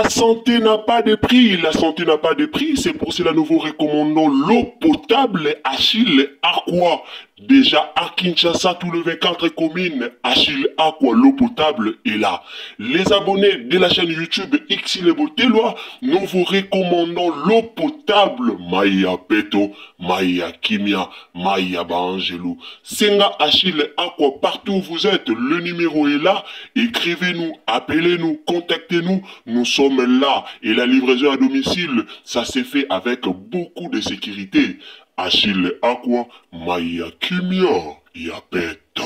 La santé n'a pas de prix, la santé n'a pas de prix, c'est pour cela nous vous recommandons l'eau potable Achille Aqua. Déjà à Kinshasa, tous les 24 communes, Achille Aqua, l'eau potable est là. Les abonnés de la chaîne YouTube Xile Botelwa, nous vous recommandons l'eau potable Maya Peto, Maya Kimia, Maya Bangelou. Senga Achille Aqua, partout où vous êtes, le numéro est là. Écrivez-nous, appelez-nous, contactez-nous, nous sommes là. Et la livraison à domicile, ça s'est fait avec beaucoup de sécurité. Achille Aqua, Maya Kimia, Yapeto.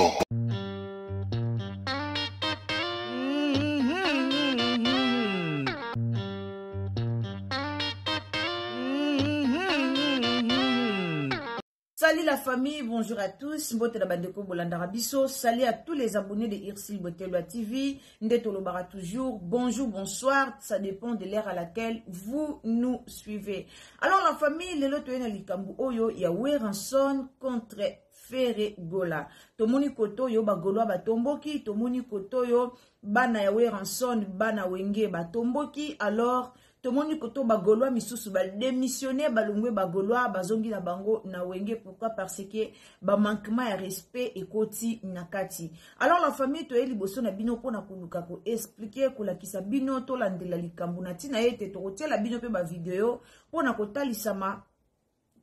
Salut la famille, bonjour à tous. Mbote la bandeko Bolandara Bisso. Salut à tous les abonnés de Xile Botelwa TV. Ndetolo bara toujours. Bonjour, bonsoir. Ça dépend de l'heure à laquelle vous nous suivez. Alors la famille, le loto na likambu oyo ya Weranson contre Ferre Gola. Tomoni koto yo ba Goloa ba tomboki. Tomoni koto yo bana ya Weranson bana wenge ba tomboki. Alors tomoni koto ba Goloa misusu ba démissionner balongwe ba Goloa bazongi na bango na wenge. Pourquoi? Parce que ba manquement ya respect ekoti nakati. Alors la famille to eli boso na bino pona kuluka ko expliquer ko la kisa bino to landela likambu na tina ete to kotiela bino pe ba video pona kotalisama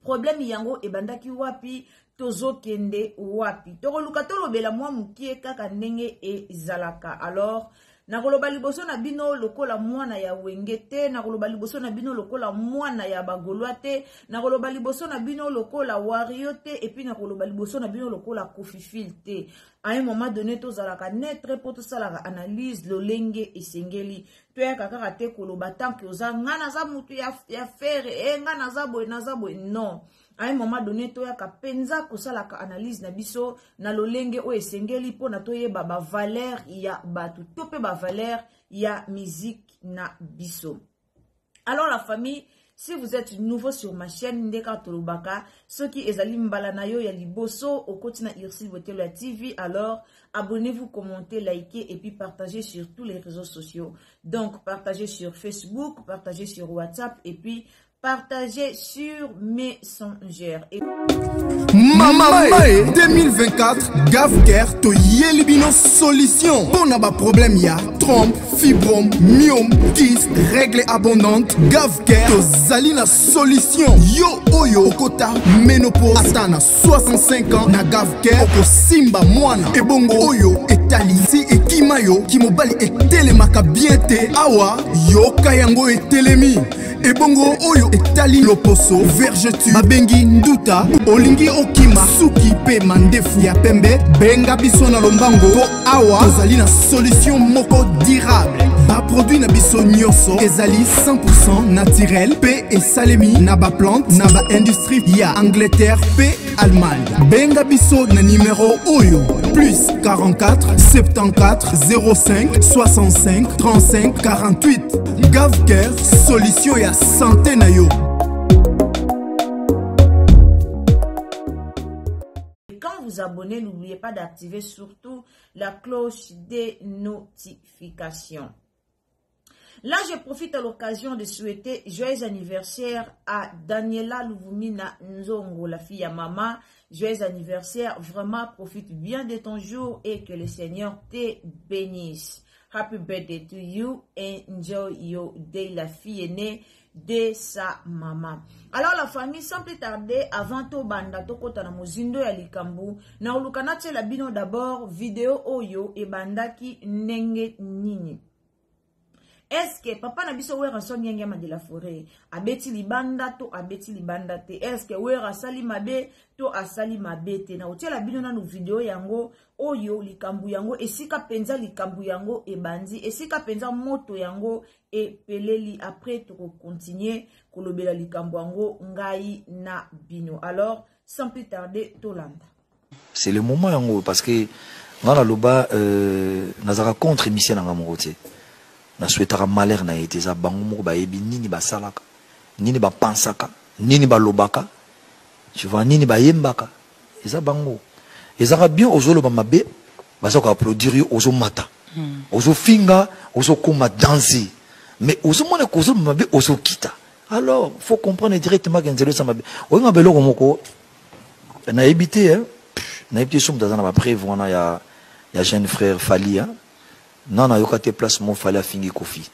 problème yango ebandaki wapi tozo kende wapi to koluka to lobela mwa mukie kaka ndenge ezalaka. Alors nakoloba liboso na bino lokola mwana ya wenge te, nakoloba liboso na bino lokola mwana ya bagolwa te, nakoloba liboso na bino lokola wario te, et puis nakoloba liboso na bino lokola kofifil te. À un moment donné, tozalaka netre po tosalaka analyse lolenge esengeli. Toyaka kaka te koloba tanke oza ngana za mutu ya fere, ngana za boye, non. À un moment donné, toyaka penza kosalaka analyse na biso na lolenge o esengeli po na toyeba ba valeur ya batu, tope ba valeur ya musique na biso. Alors la famille, si vous êtes nouveau sur ma chaîne Ndeka Tolobaka, ceux qui ezali mbala na yo ya liboso au quotidien Xile Botelwa TV, alors abonnez-vous, commentez, likez et puis partagez sur tous les réseaux sociaux. Donc partagez sur Facebook, partagez sur WhatsApp et puis partagez sur Messenger. Mama 2024 Gavker to Yelibino solution. Pour ba problème ya trompe, fibrome, myome, kyste, règle abondante. Gavker to Zalina solution. Yo oyo kota ménopause atana 65 ans na Gavker oko simba mwana. Ebongo oyo etali si ekimayo kimobali etelemaka bien te awa yo kayango etelemi. Ebongo oyo etali loposo vergetu babengi nduta olingi okima suki pe mandefu ya pembe benga biso na lombango po awa tozali na solution moko durable. Ba produit na biso nyonso ezali 100% naturel pe esalemi na ba plante na ba industrie ya Angleterre pe Allemagne. Benga biso na numéro oyo plus 44 74 05 65 35 48. Gavker solution ya santé na yo. Quand vous abonnez, n'oubliez pas d'activer surtout la cloche des notifications. Là, je profite à l'occasion de souhaiter joyeux anniversaire à Daniela Luvumina Nzongo, la fille à maman. Joyeux anniversaire, vraiment profite bien de ton jour et que le Seigneur te bénisse. Happy birthday to you, enjoy your day, la fille aînée de sa maman. Alors la famille, sans plus tarder, avant to banda to kota na mozindo ya likambu, na ulukana tshela bino d'abord vidéo oyo e bandaki nenge nini. Est-ce que papa na biso wera son nyangema de la forêt abeti libanda to abeti libanda te? Est-ce que wera sali mabe to asali mabe te? Na otela bino na no video yango oyo likambu yango esika penza likambu yango ebandi esika penza moto yango e peleli. Après to continuer kolobela likambu yango ngai na bino. Alors sans plus tarder tolanda. C'est le moment yango parce que ngala loba nazaka contre émission na ngamote. Na souhaitera malheur na été za bango moko ba yebi nini ba salaka nini ba pensaka nini ba lobaka tu vois nini ba yembaka eza bango ezaka bien ozolo ba mabe baza ko applaudir yo ozo mata ozo finga ozo koma danser mais ozo mona kozo mabe ozo kita. Alors faut comprendre directement que nzelo ça mabe. O nga belo komoko na habité hein. Na habité somme dans na preuve on a ya jeune frère Fali hein. Non na yokate place mon Fali a fingi Kofi.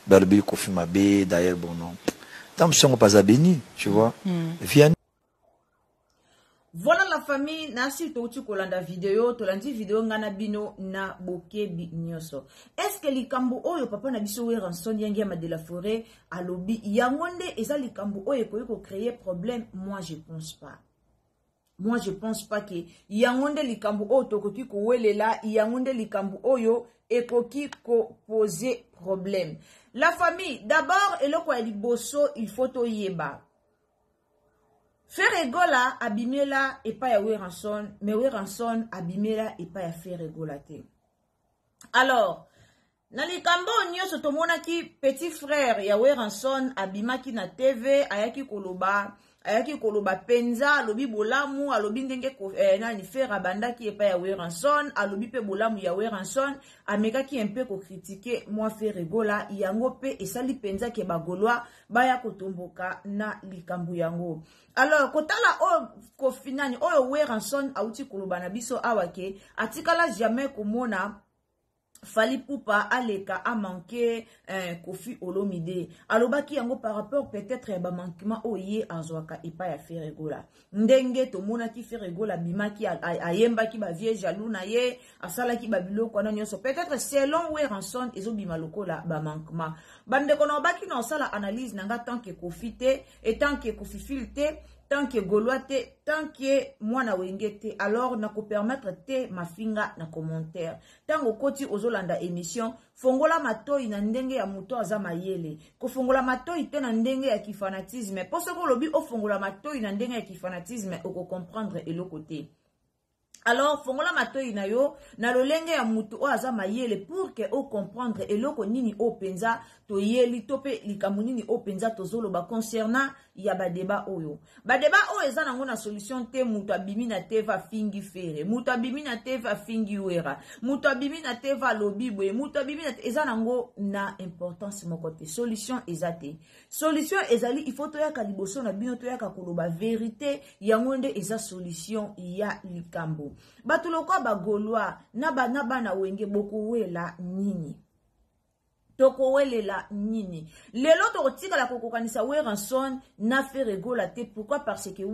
Balbi Kofi mabe d'ailleurs bon non. Tant que pas à béni, tu vois. Viens. Voilà la famille, nasi touti kolanda vidéo, tolandi vidéo ngana bino na bokebi nyoso. Est-ce que likambo oyo papa na biso we ranson yangi ma de la forêt à lobby yangonde eza likambo oyo ko créer problème? Moi je pense pas. Moi je pense pas que yangonde likambo oyo tokoki ko welela yangonde likambo oyo ekoki ko poser problème. La famille, d'abord eloko ya liboso il faut to yeba. Ferregola abimela et pas ya Weranson, mais Weranson abimela et pas ya Ferregola te. Alors, nali kambo nyoso tomona ki petit frère ya Weranson abimaki na TV ayaki koloba penza alobi bolamu alobi ndenge nani fera bandaki et pas ya Weranson alobi pe bolamu ya Weranson amekaki un peu ko critiquer moi Ferregola yango pe esali penza ke bagolwa baya kotomboka na likambu yango. Alors, kotala o kofinani oyo Weranson auti koloba na biso awake atikala jamais komona Fali Poupa aleka a manqué Kofi Olomide. Alobaki yango par rapport peut-être ba manquement oye azwaka et pas ya Ferregola. Ndenge to mona ki Ferregola bimaki ayemba ki ba vie jaloux na ye asala ki ba biloko na nyonso. Peut-être selon Weranson ezo bima lokola ba manquement. Bande kono baki na sala analyse nanga tant que Kofi te et tant que Kofi filte tant que Goloate, tant que moi na wengete, alors na ko permettre te ma finga na commentaire. Tant au koti ozolanda émission, fongola matoi na ndenge ya muto azama yele. Ko fongola matoi te na ndenge ya kifanatisme. Pour ce que lobi o fongola matoi na ndenge ya kifanatisme, oko comprendre elo côté. Alors, fongola matoi na yo, na lolenge ya mutu o azama yele pour que o comprendre eloko nini o penza to yeli tope likamu nini o penza to zolo ba concernant ya ba débat oyo. Ba débat o eza nango na solution te mutu abimi na teva fingi fere, mutu abimi na teva fingi wera, mutu abimi na teva lobibwe, mutu abimi na eza nango na importance moko te. Solution eza te. Solution ezali il faut to yaka liboso na bino to yaka koloba vérité yango nde eza solution ya likambo. Batuloko ba golwa na bana wenge boku wela nini. Toko welela nini. Lelo to tika la kokokanisa Weranson na Ferregola te. Pourquoi? Parce que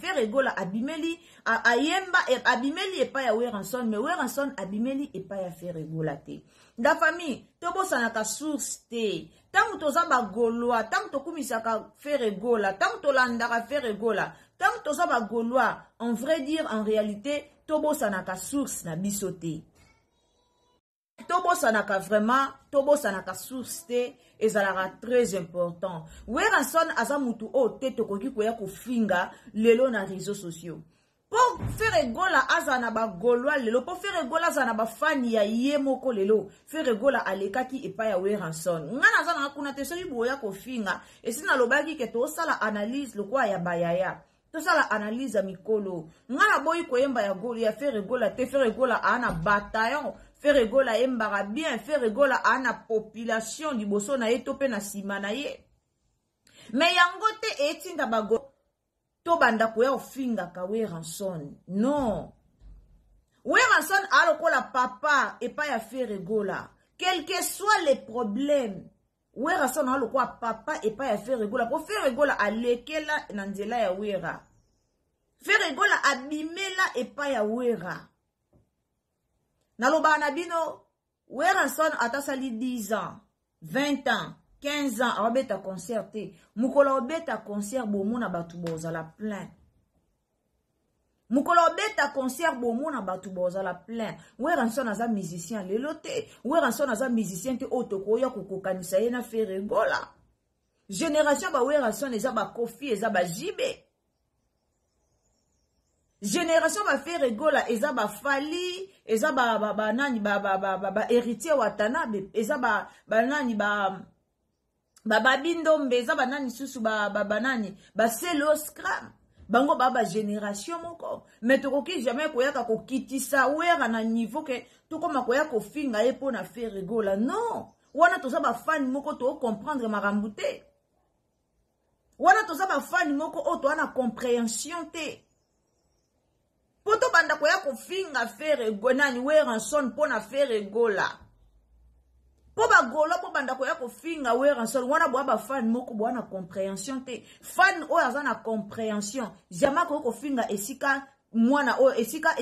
Ferregola abimeli ayemba abimeli e pa ya Weranson, mais Weranson abimeli e pa ya Ferregola te. Da famille, tobo sanaka source te. Tant toza ba golwa, tant to kumisaka Ferregola, tant to landaka Ferregola, tant toza ba golwa, en vrai dire en réalité, tobo sanaka source na bisote. Tobo sanaka vraiment, tobo sanaka source te, ezalara très important. Weranson aza mutu o te tokoki koya kofinga lelo na réseaux sociaux. Pour Ferregola azana ba golwa lelo, pour Ferregola azana ba fani ya yemoko lelo, Ferregola alekaki epa ya Weranson. Ngana azana kuna te soki boya kofinga, esina lobaki ke to sala analyse lokwa ya bayaya. To sala analyse ya mikolo. Ngana boyi koyemba ya golo ya Ferregola te, Ferregola ana bataillon. Ferregola embara bien, Ferregola ana population liboso na ye tope na sima na ye. Mais yango te etinda bago to banda koya ofinga ka Weranson. Non. Weranson alokola papa et pas ya Ferregola. Quel que soit les problèmes, Weranson alokola papa et pas ya Ferregola. Pour Ferregola alekela na nzela ya Wera. Ferregola abimela et pas ya Wera. Naloba nabino, Weranson atasali 10 ans, 20 ans, 15 ans, awabeta concert te. Mukola obeta concert bomona batu bozala plein. Mukola obeta concert bomona batu bozala plein. Weranson aza musicien lelo te. Weranson aza musicien te otokoya kokokanisa ye na Ferregola. Génération ba Weranson eza ba Kofi eza ba Jibe. Génération ba Ferregola eza ba Fali, eza ba nani ba héritier Watanabe, eza ba nani ba Bindombe, eza ba nani susu ba nani ba Selo Scram. Bango ba génération moko. Mais tokoki jamais koyaka ko kitisa Wera na niveau ke tokoma koya ko finga ye pona Ferregola. Non. wana toza ba fan moko to comprendre makambo te. Wana toza ba fan moko o to ana compréhension te. Poto banda ko ya ko finga faire gonani Weranson pona faire gola. Po ba gola po banda ko ya ko finga Weranson wana bo ba fan moko bo ana compréhension te. Fan o aza na compréhension. Jama ko finga esika mwana o esika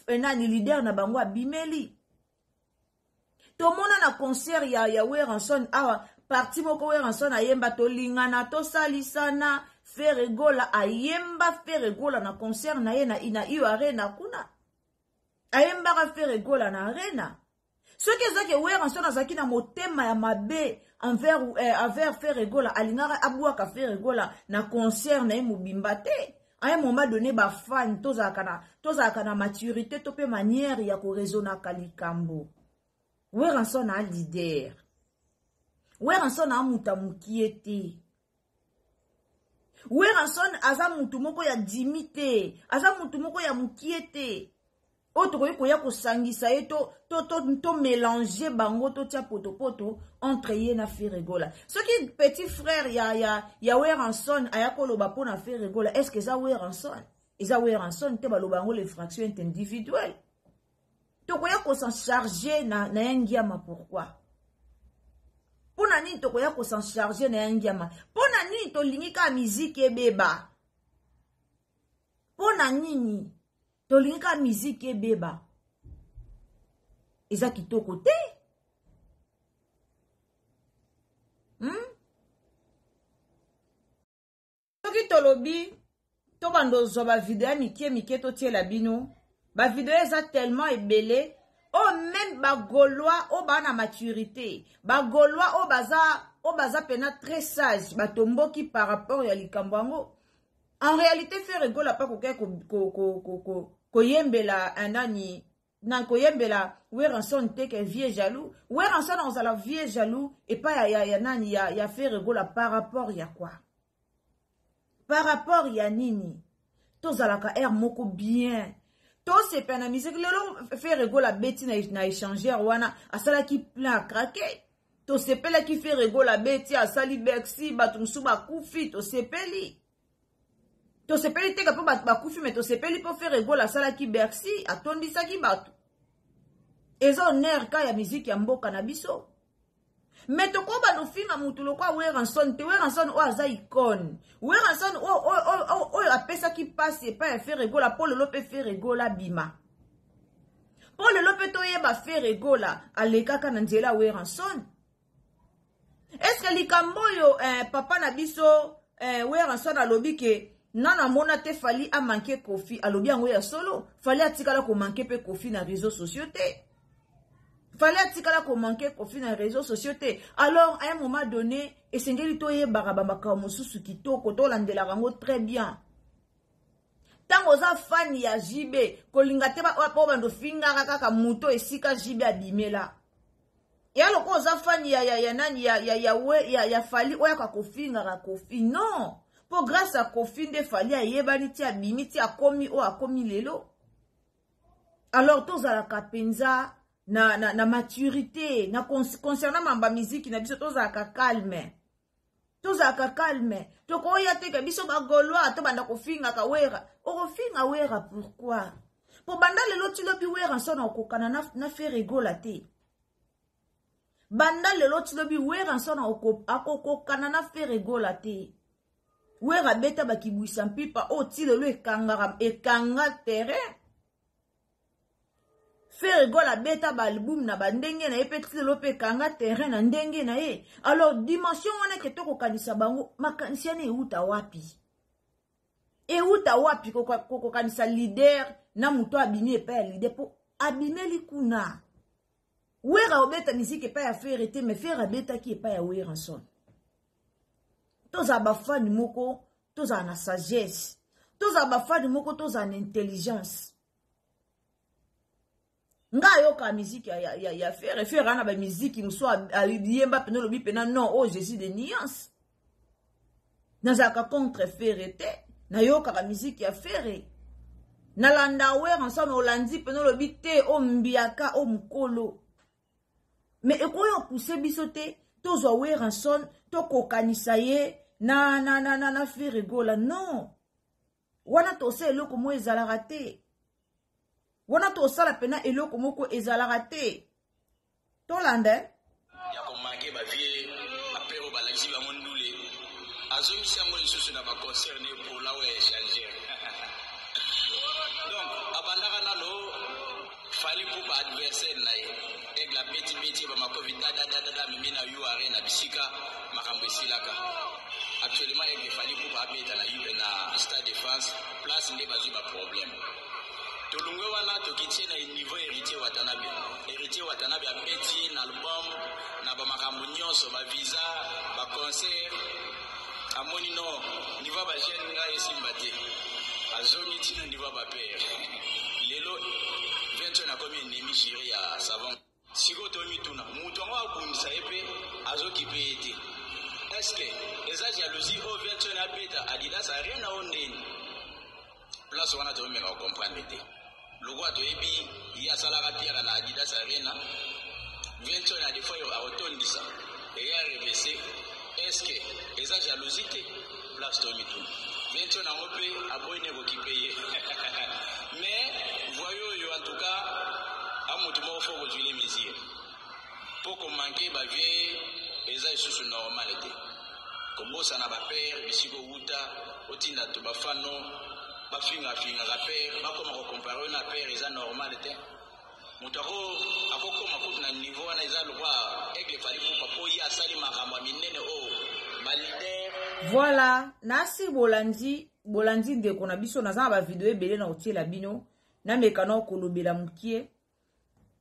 nani leader na bango abimeli. To mona na concert ya Weranson awa parti moko Weranson ayemba to lingana to salisana faire gola ayemba faire gola na concert na ye na iyo arena kuna. Ayemba ka faire gola na arena. Ce que zaki Weranson azaki na motema ya mabe envers faire gola alingara abua ka faire gola na concert na ye mobimba te. À un moment donné, ba fan toza kana maturité to pe manière ya ko raisonner kalikambo. Weranson a leader. Weranson a muta mukiete. Weranson aza mutu moko ya dimite, aza mutu moko ya mukiete. Autre ko ya ko sangisa ye to mélanger bango to tia poto entre ye na faire rigola. Ce qui petit frère ya Weranson aya ko loba pona faire rigola. Est-ce que ça Weranson? Eza Weranson te ba loba ngo les fractions individuelles. To ko ya ko s'en charger na yangiama pourquoi? Pona ni to ko ya ko s'en charger na yangiama. Pona ni to lingika musique ebeba. Pona nini? Tolinga musique beba. Eza kitoko te. Toki tolobi, to bando zo ba vidéo mike to tie la bino. Ba vidéo eza tellement ebele. Oh même ba Gaulois o ba na maturité. Ba Gaulois o baza pena très sage. Ba tomboki par rapport ya likambango. En réalité, faire rigola pas koyembela anani na koyembela Weranson te que vieux jaloux. Weranson on la vieux jaloux et pas ya nani ya faire rigola par rapport ya quoi? Par rapport ya nini? Tozalaka air moko bien. To se pena musique lelo faire rigola beti na échanger wana asala ki plein à craquer. To se pela ki faire rigola beti asali bexi batumsu ba kufi to se peli. To sepeli te kapo bakufi me to sepeli po faire rigola sala ki Bercy atondisa ki batu. Eza honneur ka ya musique ya mboka na biso. Me to ko ba no finga mutu lokwa Weranson te Weranson o aza icône. Weranson o apesa ki passe pa ya faire rigola po le lope faire rigola bima. Po le lope to ye ba faire rigola alekaka na nzela Weranson. Est-ce que likambo yo papa na biso Weranson alobi ke nana mona te fali a manqué Kofi alobi yango ya solo fali atikala ko manquer pe Kofi na réseaux sociaux te fali atikala ko manquer Kofi na réseaux sociaux te alors à un moment donné esengeli to ye barabamba ka mosusu kitoko to landela rango très bien tango za fan ya JB kolinga te ba po bando finga kaka muto esika JB abimela ya loko za fan ya nani ya fali oya ka kofinga ka Kofi non. Pour grâce à Kofi de fali a yebani ti abimi ti akomi o akomi lelo. Alors tous à la kapenza na maturité na concernant mamba musique na biso tous à ka calme. Tous à ka calme. To ko ya te ka biso ba Gaulois to banda kofinga ka wera. O kofinga wera pourquoi? Pour banda lelo ti lobi Weranson okokana na faire rigola te. Banda lelo ti lobi Weranson okokana na faire rigola te. Wera beta bakibwisa mpipa o ti lelo ekanga terrain. Faire rigola beta ba album na bandenge na ye pe ti lelo pe ekanga terrain na ndenge na ye. Alors dimension wana ke to kokanisa bango makanisi ne euta wapi? Euta wapi kokanisa leader na muto abini epa ya leader po abimeli kuna. Wera obeta musique epa ya faire te me faire beta ki epa ya Weranson. Toza ba fan moko, toza na sagesse. Toza ba fan moko, toza na intelligence. Nga yoka musique ya faire ana ba musique muso aliyemba peno lobi pena non oh Jésus de nuance. Nazaka contre faire te, na yoka ka musique ya faire. Na landa Weranson olandi peno lobi te o mbiaka o mukolo. Mais ekoyo pousse bisote, tozo Weranson, to kokanisa ye, na fi rigola. Non. Wana to se eloko mo ezala raté. Wana to sala pena eloko moko ezala raté. To lande? Ya ko manke ba vie apero ba laxi ba mondule. Azomi sango lisusu na ba concerné pour la ouais changer. Donc abandaka nalo fali pour ba adversaire na ye. Avec la petit ba makovita da mimina yu arena bisika makambo silaka. Actuellement il fallait pour pas mettre la Stade de France place n'est pas un problème. Tolungo wana to kitchen na niveau héritier Watanabe a petit album na ba makambo nyonso ba visa ba concert amoni no niveau ba jeune nga esimbate azoni tina niveau ba père lelo 20 na combien de chérie ya savon siko to mituna mutu ngo akundisa epe azokipe ete. Est-ce que les jalousie au vient na beta Adidas a rien à onde place wana to me ko comprendre te logo to ebi ya sala ka pierre na Adidas arena vient na des fois a otondisa et ya reversé. Est-ce que les jalousie te place to mitu vient na ope aboine ko ki payer mais voyons yo en tout cas amutu mo fo ko jule mesure pour qu'on manque ba vie eza isusu normalite kobosa na ba père bisiko uta otinda to bafano bafinga la père bakoma ko comparer na père eza normalite mutako akokoma ko na niveau na eza lokwa egle fali pour po ya sali makambo minene o baliter. Voilà, nasi bolandi ndeko na biso naza ba video ebele na otiela bino na mekano kolobela mukie.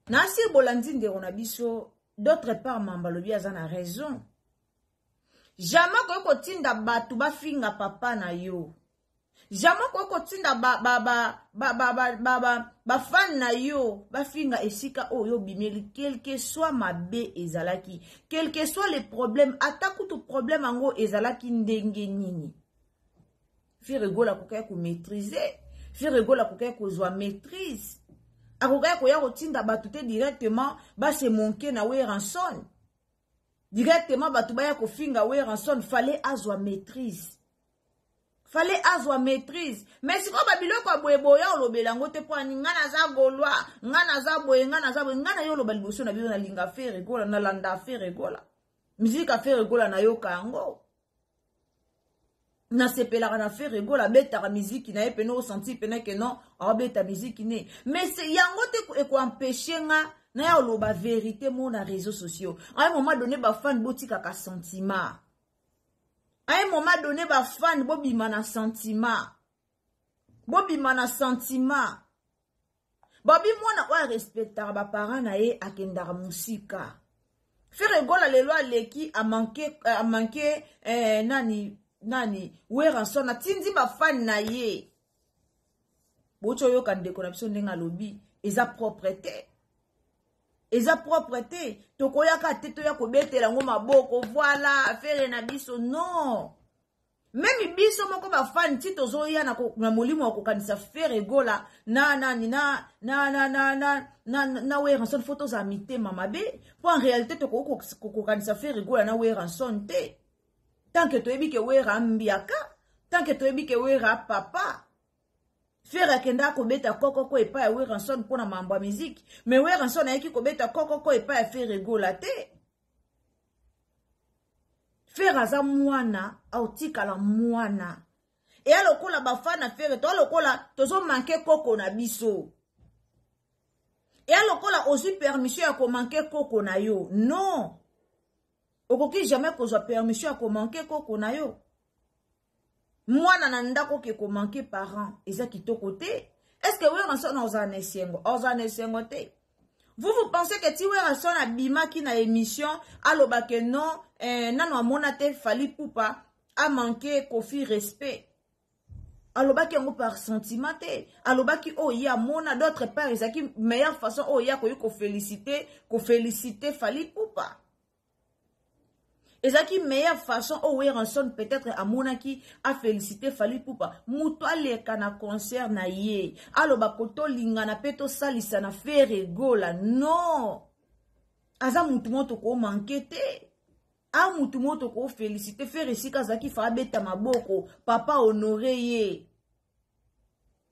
Nasi bolandi ndeko na biso. D'autre part, Mambalobi a raison. Jamais ko tinda batu ba finga papa na yo. Jamais ko tinda ba fan na yo ba finga esika o yo bimeli quel que soit ma be ezalaki, quel que soit les problèmes, attaque tout problème ango ezalaki ndenge nini. Fi rigola ko kaya ko maîtriser, fi rigola ko kaya ko zwa maîtrise. Akokaya koya kotinda batute directement ba se monke na Weranson. Directement batu baya ko finga Weranson fallait azwa maîtrise. Fallait azwa maîtrise. Mais si ko babilo ko boyeboya olobela ngote po ngana za golwa, ngana za boye, ngana yo lo baliboso na biyo na linga faire gola na landa faire gola. Musique a faire gola na yo kango. Na sepelaka na faire rigola beta la musique na epe no senti pena que non a beta musique ne mais c'est yango te ko empêcher nga na ya loba vérité mo na réseaux sociaux à un moment donné ba fan botika ka sentiment à un moment donné ba fan bobima na sentiment bobi mona wa respecter ba parents na ye akendara musika faire rigola le loi leki a manqué nani Weranson na tindi ba fan na ye bocho yo kan ndeko na biso ndenga lobi eza propreté to koyaka te to ya ko betela ngo maboko voilà affaire na biso non même biso moko ba fan ti to zo ya na molimo ko kanisa faire gola na Weranson photos za mitema mabe pour en réalité to ko kanisa faire gola na Weranson te. Tant que tu es que wera mbiaka, tant que tu es que wera papa, faire kenda ko beta koko ko epa Weranson pona mambo musique, mais Weranson aiki ko beta koko ko epa faire rigola te. Faire aza mwana, autika la mwana. Et alokola bafana faire to alokola tozo manquer koko na biso. Et alokola aussi permission à ko manquer koko na yo. Non. Okoki jamais kozwa permission à ko manquer koko na yo. Mwana na ndako ke ko manquer parent eza kitoko te. Est-ce que Weranson ozana esengo te? Vous pensez que ti Weranson a bima ki na émission aloba que non nano amona te fali poupa a manquer kofi respect. Aloba ki ngo par sentiment te. Aloba ki o ya mona d'autre part ezaki meilleure façon o ya ko féliciter fali poupa. Ezaki meilleure façon au Weranson peut-être à monaki a félicité Fally Ipupa muto aleka na concert na ye aloba koto linga na peto salisa na faire gola non aza mutu moto ko manqué te. A mutu moto ko féliciter faire ici kazaki fa beta maboko. Papa honoré ye.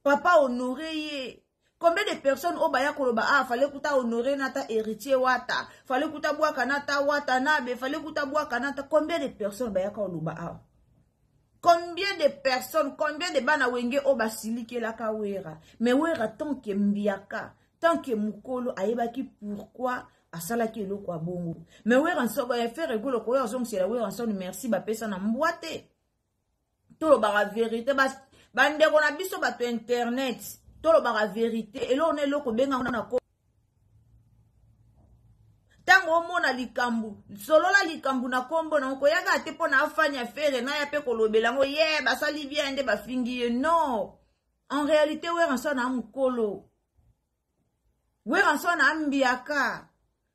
Papa honoré ye. Combien de personnes au baya koloba ah fallait kuta honorer nata héritier wata. Fallait kuta boa kanata wata nabe. Fallait kuta boa kanata. Combien de personnes baya koloba ah. Combien de personnes, combien de bana wenge au basili ke la kawera. Mais wera tant que mbiaka, tant que mukolo aebaki pourquoi asala ki lo kwa bongo. Mais wera nsogo ya faire rigolo ko ya zong sela wera nsogo merci ba pesa na mbwate. Tolo bara vérité bande ko na biso ba to internet. Tolo bara vérité et là on est loko benga na ko. Tango mona likambu solola likambu na kombo na ko yaga te pona afanya fere na ya pe kolobela ngo ye basali bien nde bafingi non en réalité we ranso na mukolo we ranso na ambiaka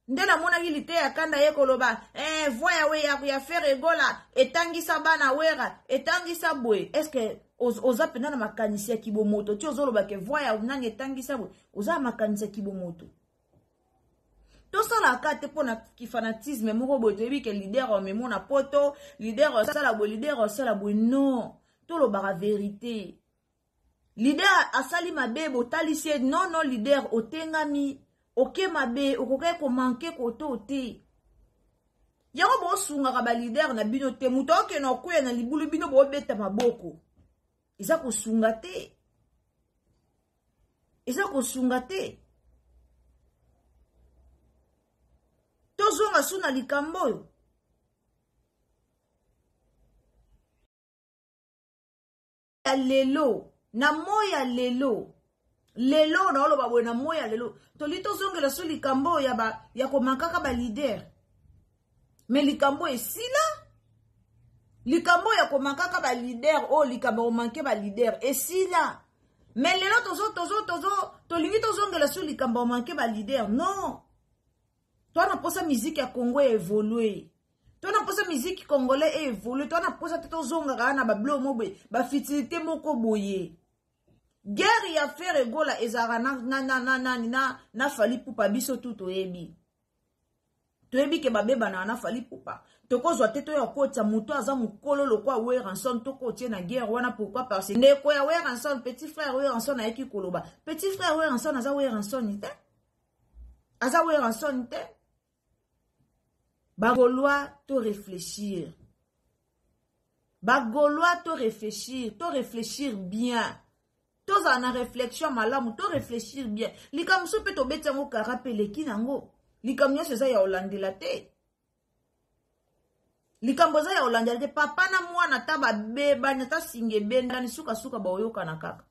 nde na mona gilite ya kanda ye koloba voya we ya fere gola etangisa bana wera etangisa boy est-ce que oza pena na makanisi ya kibomoto ti ozoloba ke voya nange etangisa boy oza makanisi ya kibomoto. Tout ça la carte pour qui fanatisme moko boto ebi ke leader o memo na poto leader o sala bo leader o sala bo non tout le bara vérité leader asali mabe bo talisie non leader otengami oke mabe okoke ko manquer ko to te yango bo sunga ka ba leader na bino te muto ke na kuya na libulu bino bo beta maboko isa ko sunga te tozonga suna likambo ya lelo na moya lelo na oloba bwe na moya lelo toli tozongela su likambo ya komankaka ba leader mais likambo esila likambo ya komankaka ba leader o likambo manke ba leader esila mais lelo tolingi tozongela su likambo manke ba leader non. Toi, on a posé musique à Congo et évolué. Toi, on a posé musique congolais et évolué. Toi, on a posé tout zonga na bablo mobe, ba fitilité moko boye. Guerre ya faire egola ezara na fali pupa biso tout oyebi. Toyebi ke babeba na fali pupa. Toko zwa teto ya kota muto aza mukolo lokwa we ranson toko tie na guerre wana pourquoi parce que ndeko ya we ranson petit frère we ranson na eki koloba. Petit frère we ranson aza we ranson ite. Aza we ranson ite. Bagolois te réfléchir. Bagolois te réfléchir bien. Tous en a réflexion malamu, te réfléchir bien. Likam soupe to betango karapele kinango. Likam nyo seza ya olandela te. Likam boza ya olandela te. Papa na mwana taba beba nyata singe benda ni suka ba oyoka na kaka.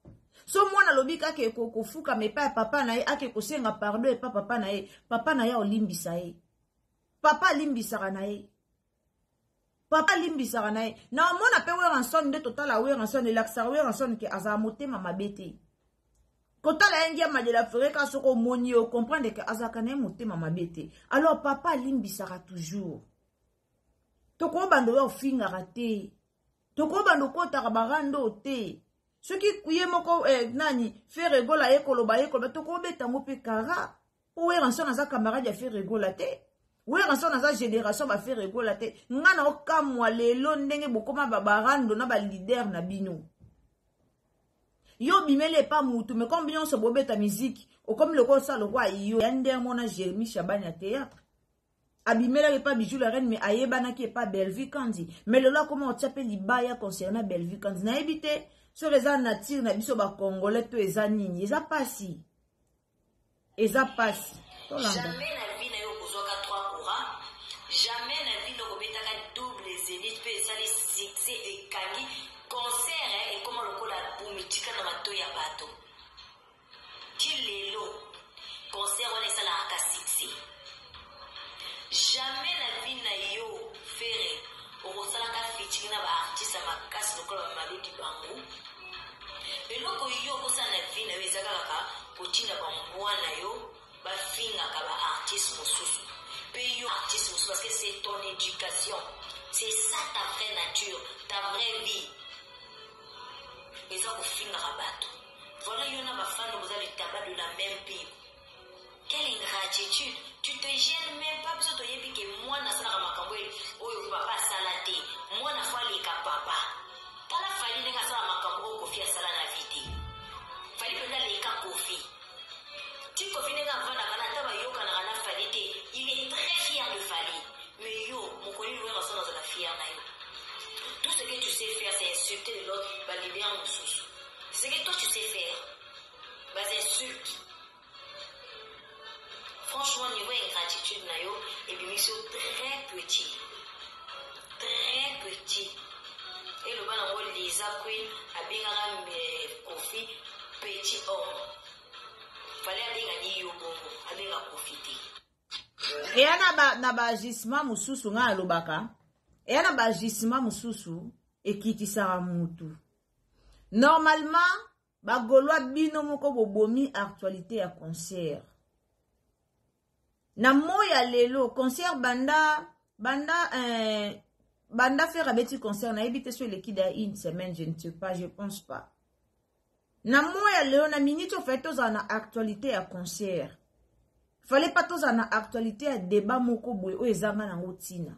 So mwana lobika ke kofuka mepa papa na ye ake kosenga pardon e papa na ye. Papa na ya olimbisa ye. Papa limbisaka na ye. Na mona pe we ranson de total a we ranson de l'accent we ranson ke aza motema mabete. Kotala engia madela freka soko moni o comprendre que azaka na motema mabete. Alors papa limbisaka toujours. Toko bando yo finga raté. Toko bando kota barando te. Ce qui kuye moko nani faire rigola ekoloba toko beta mo pe kara. O we ranson aza camarade ya faire rigola te. Oui, ranson na sa génération va faire rigola te. Ngana okamwa lelo ndenge bokoma babarando na ba leader na bino. Yo bimele pa mutu mais comme bien se bobeta musique, o comme le ko sa le roi yo yande mona Jérémie Chabani à théâtre. Abimele pas bijou la reine mais ayebana qui est pas Bellevue Kandi. Mais le là comment on t'appelle libaya concernant Bellevue Kandi na évité sur les an nature na biso ba congolais to eza nini, eza pasi. Eza pasi. Jamais na vie na yo kozoka 3 courants. Jamais na vie na kobetaka double zénith pe ça les succès et kangi concert et comment le kola bumitika na mato ya bato. Kilelo concert on est ça la ka succès. Jamais na vie na yo faire au sala ka featuring na ba artiste makasi lokola maludi bangu. Eloko yo kosa na vie na yo ezaka ka potinda ba mwana yo ba finga ka ba artiste mosusu. Paye artiste mosusu parce que c'est ton éducation. C'est ça ta vraie nature, ta vraie vie. Et ça, vous finir à battre. Voilà, il y en a ma femme, vous avez le tabac de la même pays. Quelle ingratitude. Tu te gênes même pas parce que tu que moi na sala makambo oyo papa salate moi na fali ka papa tala fali nga sala makambo ko fia sala na vite fali penda le ka kofi ti kofi nga vana kana taba yoka na fali te il est très fier de fali mais yo mon koni lo rasona za fier na yo tout ce que tu sais faire c'est insulter l'autre ba libérer mon sous ce que toi tu sais faire bah insulte. Franchement, niveau ingratitude, et bien, ils sont très petits. Très petits. Et le bas d'envoi, Lisa Queen, a bien Kofi, petit homme. Fallait bien yo bongo, a bien profiter. Et na ba agisma mususu nga alobaka. Et na ba agisma mususu, et qui sera mutu. Normalement, ba golwa bino moko bobomi actualité à concert. Na moya lelo concert banda faire un petit concert na habité sur l'équipe une semaine, je ne sais pas, je pense pas. Na moya lelo na minute au fait tous en actualité à concert. Fallait pas tous en actualité à débat moko boy o ezanga na ngotina.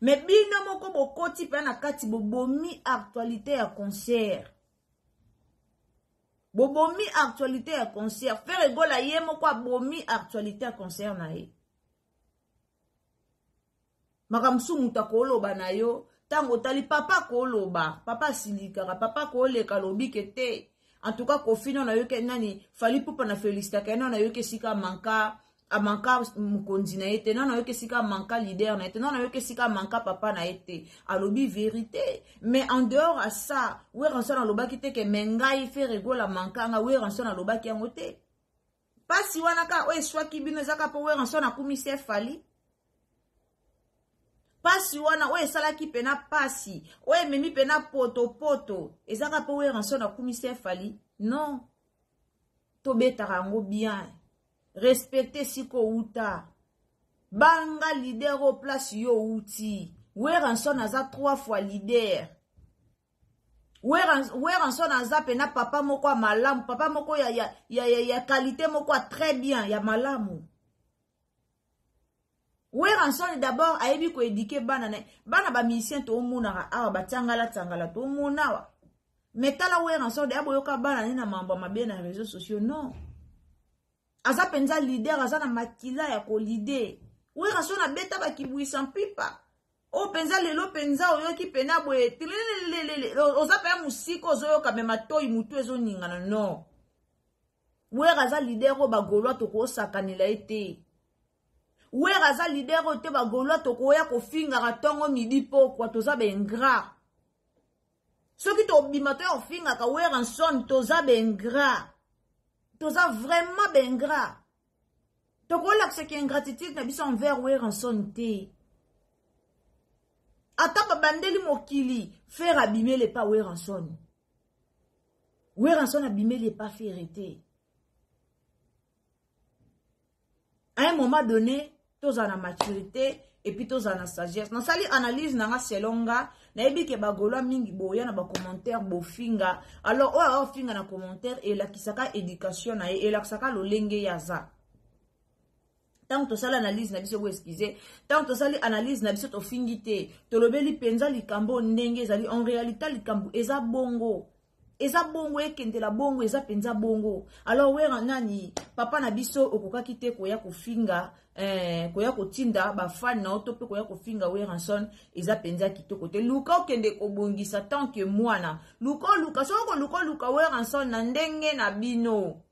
Mais bino moko bokoti pa na kati bobomi actualité à concert. Bobomi actualité à concert. Faire rigola ye moko bomi actualité à concert na ye. Makamsu muta koloba na yo, tango tali papa koloba, papa silikara, papa koleka lobi kete. En tout cas, kofino na yo ke nani, fali pupa na felicita ke na yo ke sika manka, a manka mukonzi na ete, na yo ke sika manka leader na ete, na yo ke sika manka papa na ete. Alobi vérité. Mais en dehors à ça, oué ranson na loba kite ke mengai fe rigola manka nga, oué ranson na loba ki angote. Pas si wanaka, oué swaki bino zaka po oué ranson na kumise fali. Pasi wana oye salaki pena pasi oye memi pena poto ezaka po we ranso na commissaire fali non to betaka ngo bien respecter siko uta banga leader au place yo uti we ranso na za 3 fois leader we ranso na za pena papa moko malamu papa moko ya qualité moko très bien ya malamu. Oui, ranson d'abord a ebi ko éduquer bana ba musicien to muna awa ba tangala to muna wa. Mais tala we ranson de aboyoka bana ni na mambo mabe na réseaux sociaux non. Aza penza leader aza na makila ya ko leader. Oui, ranson na beta ba kibwisa pipa. O penza lelo penza oyoki pena boye oza pa musiko ozoyoka mema toyi mutu ezo ningana non. Oui, aza leader o ba golwa to ko sakanila ete. Oué raza leader ote ba golwa toko ya ko finga ratongo midi po kwa toza bengra. Soki to bimato ya finga ka oué ranson toza bengra. Toza vraiment bengra. Toko la que ingratitude na biso envers oué ranson te. Ata ba bandeli mokili faire abîmer les pas oué ranson. Oué ranson abîmer les pas faire été. À un moment donné, tous en la maturité et puis tous en la sagesse. Dans sali analyse nanga selonga na ebi ke bagolo mingi boya na ba commentaire bo finga. Alors o finga na commentaire et la kisaka éducation na et la kisaka lolenge yaza. Tant to sala analyse na biso bo excusez, tant to sali analyse na biso to fingite, to lobeli penza likambo ndenge zali en réalité likambo eza bongo. Eza bongo ekende la bongo eza penza bongo. Alors we nani papa na biso okoka kite koya kofinga koya kotinda ba fan na otope koya kofinga we ranson eza penza kitoko te luka okende kobongisa tant que mwana luka soko luka we ranson na ndenge na bino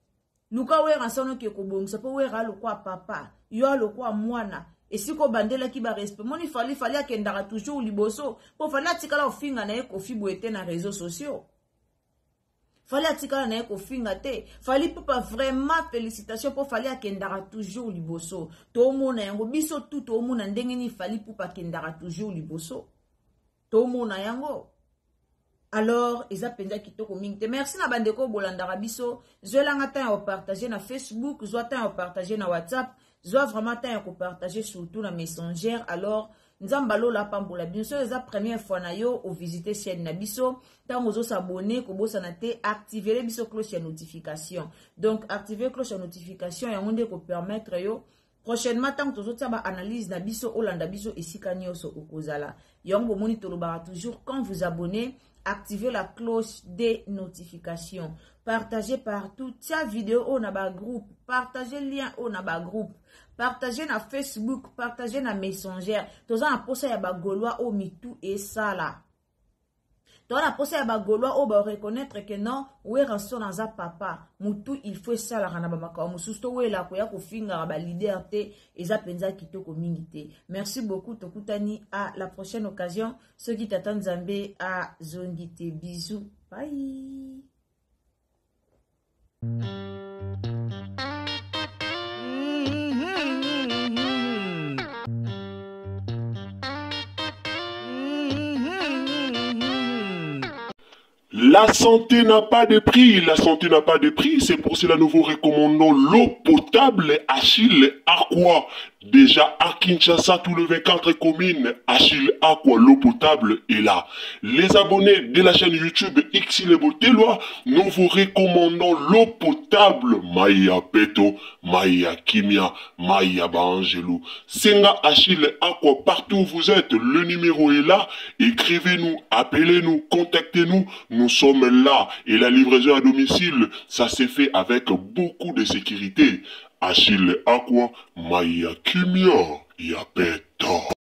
luka we ranson ke kobongisa po we ra lokwa papa yo lokwa mwana esiko bandela ki ba respect moni fali akendaka toujours liboso po fali atikala ofinga na ye kofi boete na réseaux sociaux. Fallait atikala na ko finga te. Fallait pas vraiment félicitations pour fallait akendara toujours liboso. To mona yango biso tout to mona ndenge ni fallait pour pas kendara toujours liboso. To mona yango. Alors, eza penza kitoko mingi te. Merci na bandeko bolandara biso. Zwelanga ta ya partager na Facebook, zwa ta ya partager na WhatsApp, zwa vraiment ta ya ko partager surtout na Messenger. Alors, nzambalo la pambola bien sûr eza première fois na yo au visiter chaîne na biso tango zo s'abonner ko bosa na te activer biso cloche ya notification. Donc activer cloche ya notification ya ngonde ko permettre yo prochainement tant que tu as analyse na biso olanda biso esika nyonso okozala yango bomoni tolobaka toujours quand vous abonnez activez la cloche des notifications, partagez partout, tia vidéo on a ba groupe, partagez lien on a ba groupe, partagez na Facebook, partagez na Messenger, toza na posa ya ba Gaulois au mitou et ça là. Toza na posa ya ba Gaulois au ba reconnaître que non, we rason na za papa, mutu il faut ça la kana ba makawa mususu to we la ko ya ko finga ba leader te eza penza kitoko mingi te. Merci beaucoup tokutani à la prochaine occasion. Ceux qui t'attendent Zambé à Zongite. Bisous. Bye. La santé n'a pas de prix, la santé n'a pas de prix, c'est pour cela nous vous recommandons l'eau potable Achille Aqua. Déjà à Kinshasa, tout le 24 communes, Achille Aqua, l'eau potable est là. Les abonnés de la chaîne YouTube XL Botelois, nous vous recommandons l'eau potable Maya Peto, Maya Kimia, Maya Bangelou. Senga Achille Aqua, partout où vous êtes, le numéro est là. Écrivez-nous, appelez-nous, contactez-nous. Nous sommes là et la livraison à domicile, ça s'est fait avec beaucoup de sécurité. Achille Aqua, Maya Kimia, Yapeta.